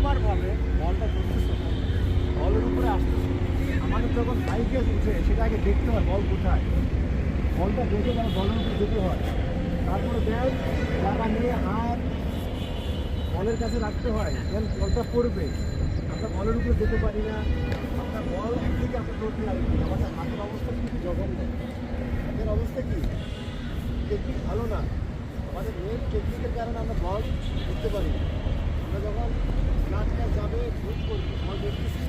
প্রপারভাবে বলটা ধরতেছে, বলের উপরে আসতেছে। আমাদের যখন হাই গেজ উঠে সেটা আগে দেখতে হয় বল কোথায়, বলটা দেখে তার বলের উপরে যেতে হয়। তারপরে দেন জায়গা নিয়ে হাত বলের কাছে রাখতে হয়, দেন বলটা পড়বে। আমরা বলের উপরে যেতে পারি না, আপনার বল একদিকে আপনার ধরতে লাগবে। আমাদের হাতের অবস্থা কিন্তু জঘন্য, হাতের অবস্থা কি, টেকনিক ভালো না। আমাদের মেন টেকনিকের কারণে আমরা বল ধরতে পারি না। আমরা যখন কাজ যাবে ভুল করবো, বল দেখতেছি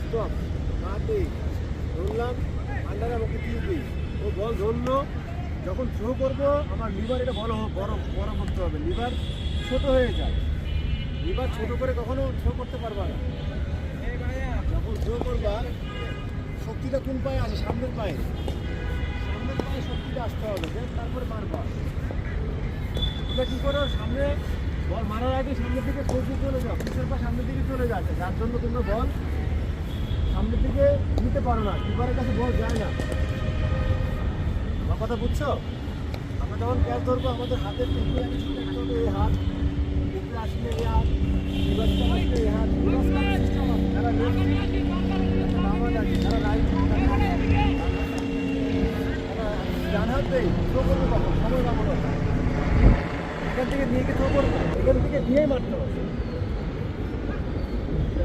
স্টপ মাটি ধরলাম, আন্ডারে আমাকে দিয়ে দিই, ও বল ধরলো। যখন থ্রো করবো আমার লিভার এটা বড় বড় বড় করতে হবে, লিভার ছোট হয়ে যায়। লিভার ছোট করে কখনো থ্রো করতে পারবা না। যখন থ্রো করবা শক্তিটা কোন পায়ে আসে, সামনের পায়ে, সামনের পায়ে শক্তিটা আসতে হবে, দেন তারপরে মারবা। এটা কী করো, সামনে বল মারার আগে সামনের দিকে সোজা চলে যাও, পিছের পা সামনের দিকে চলে যাচ্ছে, যার জন্য তোমরা বল সামনের দিকে নিতে পারো না, কিপারের কাছে বল যায় না। আমার কথা বুঝছো? আমরা যখন ক্যাচ ধরবো আমাদের হাতের টেকনিক আগে ঠিক রাখতে হবে। এই হাত উপরে আসলে এই হাত, রিভার্সটা আসলে এই হাত, রিভার্সটা সিস্টেম আছে। যারা নামাজ আছে, যারা রাইট, ডান হাত দেয় থ্রো করবো কখন, সময় না মনে হয় এখান থেকে নিয়ে গিয়ে থ্রো করবো, এখান থেকে নিয়েই মারতে হবে।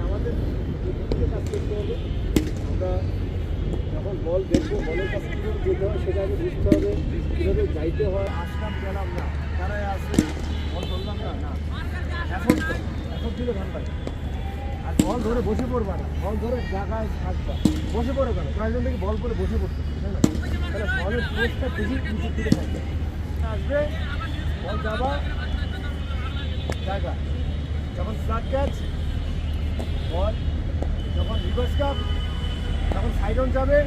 আমাদের কাজ করতে হবে। আমরা যখন বল দেখবো বলের কাছে কীভাবে যেতে হয় সেটা আগে বুঝতে হবে, কীভাবে যাইতে হয়। আসলাম গেলাম না, তারাই আসে বল ধরলাম না, না এখন দিলে ভালো লাগে। আর বল ধরে বসে পড়বা না, বল ধরে জায়গায় থাকবা, বসে পড়ে কেন, কয়েকজন থেকে বল করে বসে পড়তে, তাই না? তাহলে বলের ফোর্সটা বেশি নিচের দিকে থাকবে, আসবে বল যাবা জায়গা। যখন ফ্ল্যাট ক্যাচ বল, যখন রিভার্স কাপ, যখন সাইড অন যাবে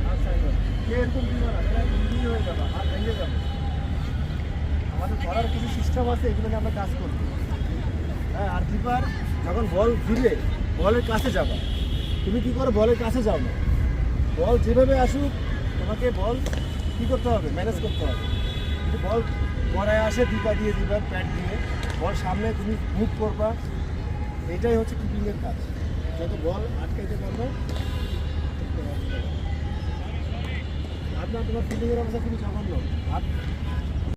আর সাইড অন, কে এরকম দিবে না, তাহলে ইঞ্জুরি হয়ে যাবে, হাত ভেঙে যাবে। আমাদের ধরার কিছু সিস্টেম আছে, এগুলো নিয়ে আমরা কাজ করব। হ্যাঁ, আর কিপার যখন বল ফিরলে বলের কাছে যাবা, তুমি কী করো, বলের কাছে যাও না, বল যেভাবে আসুক তোমাকে বল কী করতে হবে, ম্যানেজ করতে হবে। যদি বল গড়ায় আসে দিবা দিয়ে দিবা, প্যাড দিয়ে বল সামনে তুমি মুভ করবা, এটাই হচ্ছে কিপিংয়ের কাজ। যত বল আটকাইতে পারবে। আপনার তোমার ফিল্ডিংয়ের অবস্থা খুবই সামান্য, হাত